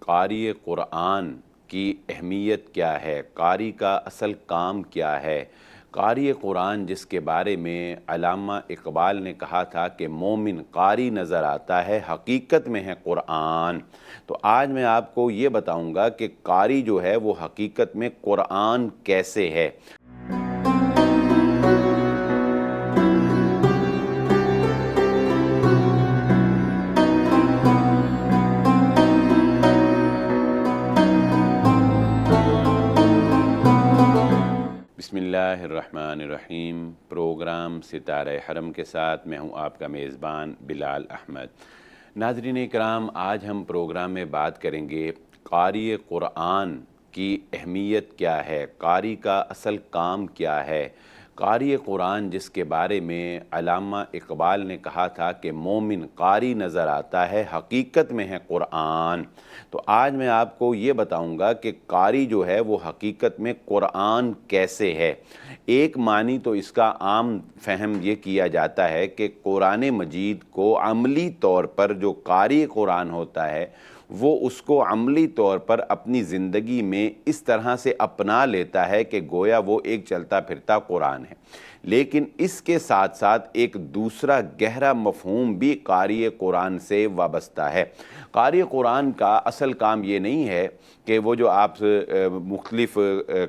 قاری قرآن کی اہمیت کیا ہے، قاری کا اصل کام کیا ہے۔ قاری قرآن جس کے بارے میں علامہ اقبال نے کہا تھا کہ مومن قاری نظر آتا ہے، حقیقت میں ہے قرآن۔ تو آج میں آپ کو یہ بتاؤں گا کہ قاری جو ہے وہ حقیقت میں قرآن کیسے ہے۔ بسم اللہ الرحمن الرحیم۔ پروگرام ستارہ حرم کے ساتھ میں ہوں آپ کا میزبان بلال احمد۔ ناظرین اکرام، آج ہم پروگرام میں بات کریں گے قاری قرآن کی اہمیت کیا ہے، قاری کا اصل کام کیا ہے۔ قاری قرآن جس کے بارے میں علامہ اقبال نے کہا تھا کہ مومن قاری نظر آتا ہے، حقیقت میں ہے قرآن۔ تو آج میں آپ کو یہ بتاؤں گا کہ قاری جو ہے وہ حقیقت میں قرآن کیسے ہے۔ ایک معنی تو اس کا عام فہم یہ کیا جاتا ہے کہ قرآن مجید کو عملی طور پر جو قاری قرآن ہوتا ہے وہ اس کو عملی طور پر اپنی زندگی میں اس طرح سے اپنا لیتا ہے کہ گویا وہ ایک چلتا پھرتا قرآن ہے۔ لیکن اس کے ساتھ ساتھ ایک دوسرا گہرا مفہوم بھی قاری قرآن سے وابستہ ہے۔ قاری قرآن کا اصل کام یہ نہیں ہے کہ وہ جو آپ مختلف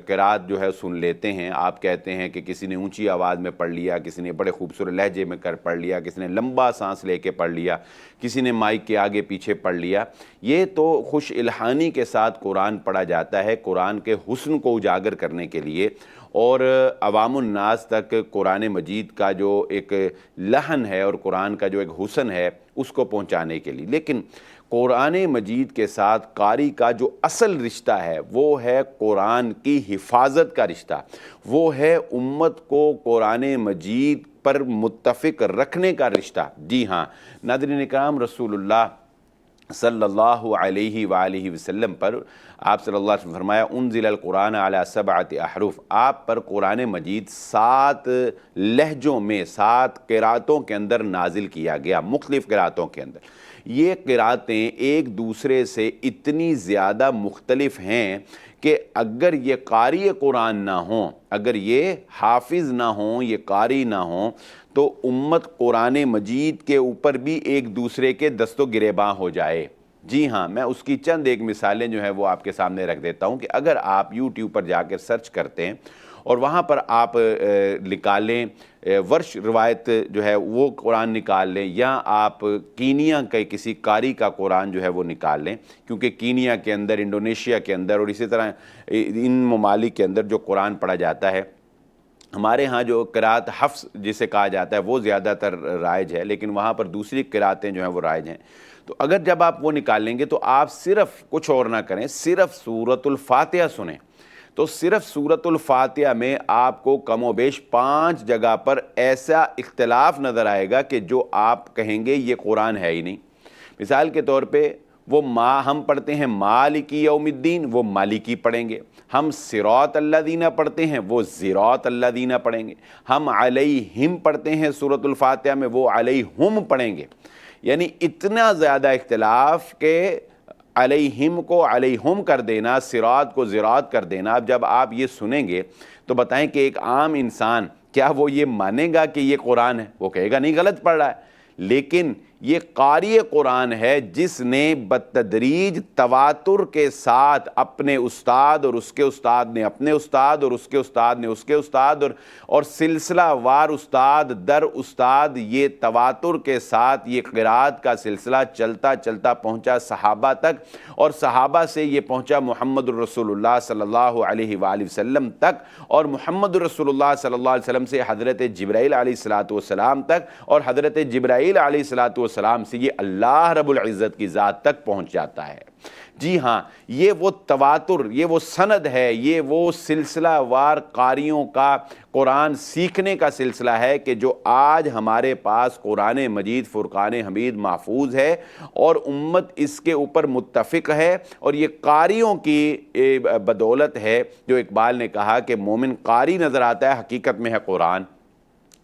قرات جو ہے سن لیتے ہیں، آپ کہتے ہیں کہ کسی نے اونچی آواز میں پڑھ لیا، کسی نے بڑے خوبصورت لہجے میں پڑھ لیا، کسی نے لمبا سانس لے کے پڑھ لیا، کسی نے مائک کے آگے پیچھے پڑھ لیا۔ یہ تو خوش الہانی کے ساتھ قرآن پڑھا جاتا ہے، قرآن کے حسن کو اجاگر کرنے کے لیے اور عوام الناس تک قرآن مجید کا جو ایک لحن ہے اور قرآن کا جو ایک حسن ہے اس کو پہنچانے کے لیے۔ لیکن قرآن مجید کے ساتھ قاری کا جو اصل رشتہ ہے وہ ہے قرآن کی حفاظت کا رشتہ، وہ ہے امت کو قرآن مجید پر متفق رکھنے کا رشتہ۔ جی ہاں ناظرین اکرام، رسول اللہ صلی اللہ علیہ وآلہ وسلم پر آپ صلی اللہ علیہ وسلم فرمایا انزل القرآن علی 7 احرف، آپ پر قرآن مجید 7 لہجوں میں 7 قراتوں کے اندر نازل کیا گیا، مختلف قراتوں کے اندر۔ یہ قراتیں ایک دوسرے سے اتنی زیادہ مختلف ہیں کہ اگر یہ قاری قرآن نہ ہوں، اگر یہ حافظ نہ ہوں، یہ قاری نہ ہوں، تو امت قرآن مجید کے اوپر بھی ایک دوسرے کے دست و گریباں ہو جائے۔ جی ہاں، میں اس کی چند ایک مثالیں جو ہیں وہ آپ کے سامنے رکھ دیتا ہوں کہ اگر آپ یوٹیوب پر جا کر سرچ کرتے ہیں اور وہاں پر آپ نکالیں ورش روایت جو ہے وہ قرآن نکال لیں، یا آپ کینیا کے کسی قاری کا قرآن جو ہے وہ نکال لیں، کیونکہ کینیا کے اندر، انڈونیشیا کے اندر اور اسی طرح ان ممالک کے اندر جو قرآن پڑھا جاتا ہے، ہمارے ہاں جو قرات حفظ جسے کہا جاتا ہے وہ زیادہ تر رائج ہے، لیکن وہاں پر دوسری قراتیں جو ہیں وہ رائج ہیں۔ تو اگر جب آپ وہ نکال لیں گے تو آپ صرف کچھ اور نہ کریں، صرف سورۃ الفاتحہ سنیں، تو صرف سورۃ الفاتحہ میں آپ کو کم و بیش 5 جگہ پر ایسا اختلاف نظر آئے گا کہ جو آپ کہیں گے یہ قرآن ہے ہی نہیں۔ مثال کے طور پہ وہ ہم پڑھتے ہیں مالکی یوم الدین، وہ مالکی پڑھیں گے۔ ہم صراط الذین پڑھتے ہیں، وہ صراط الذین پڑھیں گے۔ ہم علیہم پڑھتے ہیں سورۃ الفاتحہ میں، وہ علیہم پڑھیں گے۔ یعنی اتنا زیادہ اختلاف کہ علیہم کو علیہم کر دینا، صراط کو زراط کر دینا۔ اب جب آپ یہ سنیں گے تو بتائیں کہ ایک عام انسان کیا وہ یہ مانے گا کہ یہ قرآن ہے؟ وہ کہے گا نہیں، غلط پڑھ رہا ہے۔ لیکن یہ قاری قرآن ہے جس نے بتدریج تواتر کے ساتھ اپنے استاد اور اس کے استاد نے اپنے استاد اور اس کے استاد نے اس کے استاد اور سلسلہ وار استاد در استاد یہ تواتر کے ساتھ یہ قرات کا سلسلہ چلتا چلتا پہنچا صحابہ تک، اور صحابہ سے یہ پہنچا محمد الرسول اللہ صلی اللہ علیہ وآلہ وسلم تک، اور محمد الرسول اللہ صلی اللہ علیہ وسلم سے حضرت جبرائیل علیہ السلام تک، اور حضرت جبرائیل علیہ السلام سے یہ اللہ رب العزت کی ذات تک پہنچ جاتا ہے۔ جی ہاں، یہ وہ تواتر، یہ وہ سند ہے، یہ وہ سلسلہ وار قاریوں کا قرآن سیکھنے کا سلسلہ ہے کہ جو آج ہمارے پاس قرآن مجید فرقان حمید محفوظ ہے اور امت اس کے اوپر متفق ہے، اور یہ قاریوں کی بدولت ہے۔ جو اقبال نے کہا کہ مومن قاری نظر آتا ہے، حقیقت میں ہے قرآن۔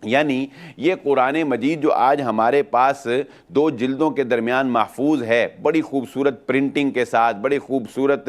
یعنی یہ قرآن مجید جو آج ہمارے پاس دو جلدوں کے درمیان محفوظ ہے، بڑی خوبصورت پرنٹنگ کے ساتھ، بڑی خوبصورت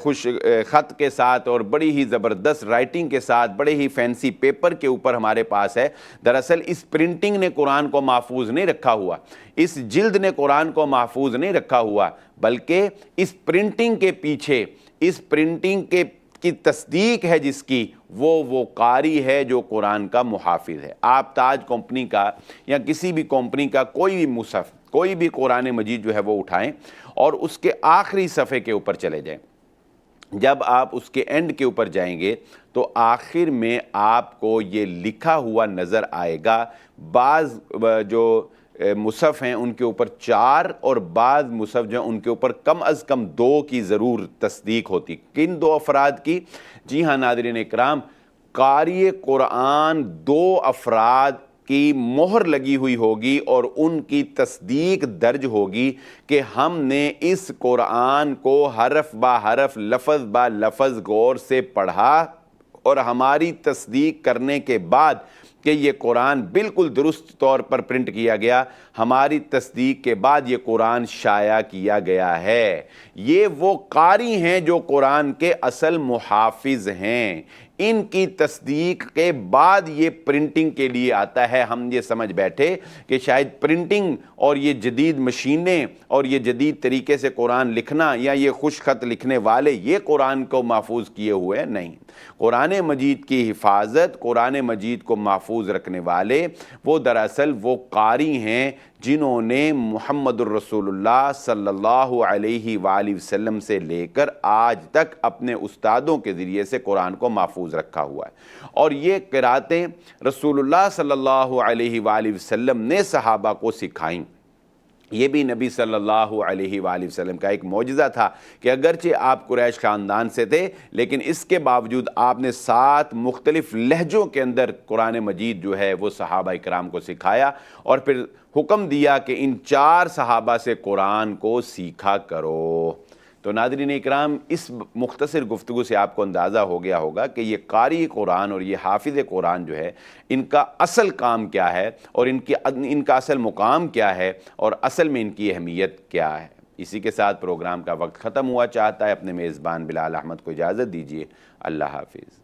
خوش خط کے ساتھ اور بڑی ہی زبردست رائٹنگ کے ساتھ، بڑے ہی فینسی پیپر کے اوپر ہمارے پاس ہے، دراصل اس پرنٹنگ نے قرآن کو محفوظ نہیں رکھا ہوا، اس جلد نے قرآن کو محفوظ نہیں رکھا ہوا، بلکہ اس پرنٹنگ کے پیچھے، اس پرنٹنگ کی تصدیق ہے جس کی، وہ قاری ہے جو قرآن کا محافظ ہے۔ آپ تاج کمپنی کا یا کسی بھی کمپنی کا کوئی بھی مصحف، کوئی بھی قرآن مجید جو ہے وہ اٹھائیں اور اس کے آخری صفحے کے اوپر چلے جائیں، جب آپ اس کے اینڈ کے اوپر جائیں گے تو آخر میں آپ کو یہ لکھا ہوا نظر آئے گا۔ بعض جو مصحف ہیں ان کے اوپر 4 اور بعض مصحف جو ہیں ان کے اوپر کم از کم 2 کی ضرور تصدیق ہوتی۔ کن 2 افراد کی؟ جی ہاں ناظرین اکرام، قاری قرآن 2 افراد کی مہر لگی ہوئی ہوگی اور ان کی تصدیق درج ہوگی کہ ہم نے اس قرآن کو حرف با حرف، لفظ با لفظ غور سے پڑھا، اور ہماری تصدیق کرنے کے بعد کہ یہ قرآن بالکل درست طور پر پرنٹ کیا گیا، ہماری تصدیق کے بعد یہ قرآن شائع کیا گیا ہے۔ یہ وہ قاری ہیں جو قرآن کے اصل محافظ ہیں، ان کی تصدیق کے بعد یہ پرنٹنگ کے لیے آتا ہے۔ ہم یہ سمجھ بیٹھے کہ شاید پرنٹنگ اور یہ جدید مشینیں اور یہ جدید طریقے سے قرآن لکھنا یا یہ خوش خط لکھنے والے یہ قرآن کو محفوظ کیے ہوئے ہیں، نہیں۔ قرآن مجید کی حفاظت، قرآن مجید کو محفوظ رکھنے والے وہ دراصل وہ قاری ہیں جنہوں نے محمد الرسول اللہ صلی اللہ علیہ وآلہ وسلم سے لے کر آج تک اپنے استادوں کے ذریعے سے قرآن کو محفوظ رکھا ہوا ہے، اور یہ قراتیں رسول اللہ صلی اللہ علیہ وآلہ وسلم نے صحابہ کو سکھائیں۔ یہ بھی نبی صلی اللہ علیہ وآلہ وسلم کا ایک معجزہ تھا کہ اگرچہ آپ قریش خاندان سے تھے لیکن اس کے باوجود آپ نے 7 مختلف لہجوں کے اندر قرآن مجید جو ہے وہ صحابہ اکرام کو سکھایا، اور پھر حکم دیا کہ ان 4 صحابہ سے قرآن کو سیکھا کرو۔ تو ناظرین اکرام، اس مختصر گفتگو سے آپ کو اندازہ ہو گیا ہوگا کہ یہ قاری قرآن اور یہ حافظ قرآن جو ہے ان کا اصل کام کیا ہے اور ان کا اصل مقام کیا ہے اور اصل میں ان کی اہمیت کیا ہے۔ اسی کے ساتھ پروگرام کا وقت ختم ہوا چاہتا ہے۔ اپنے میزبان بلال احمد کو اجازت دیجیے۔ اللہ حافظ۔